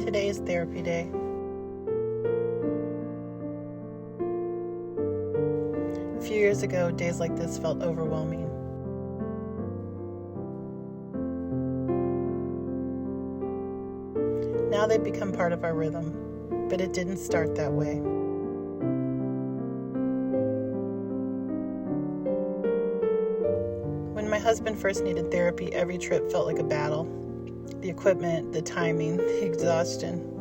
Today is therapy day. A few years ago, days like this felt overwhelming. Now they've become part of our rhythm, but it didn't start that way. When my husband first needed therapy, every trip felt like a battle. The equipment, the timing, the exhaustion.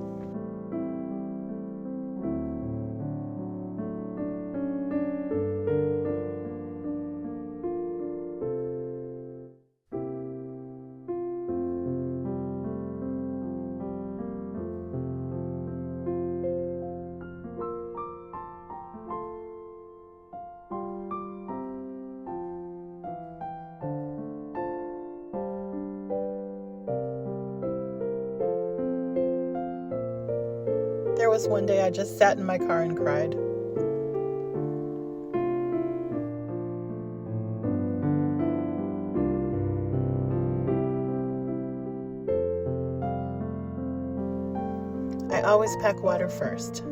There was one day I just sat in my car and cried. I always pack water first.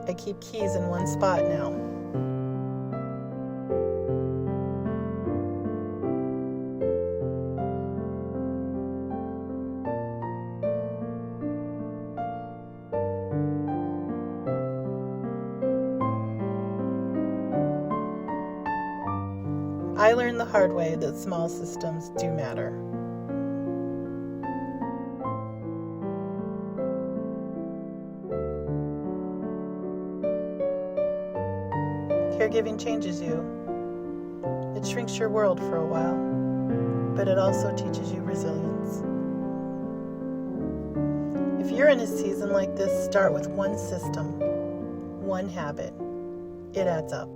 I keep keys in one spot now. I learned the hard way that small systems do matter. Caregiving changes you. It shrinks your world for a while, but it also teaches you resilience. If you're in a season like this, start with one system, one habit. It adds up.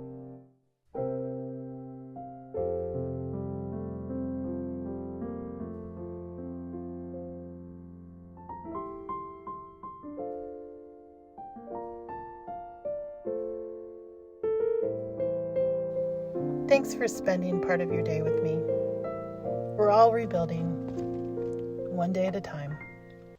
Thanks for spending part of your day with me. We're all rebuilding, one day at a time.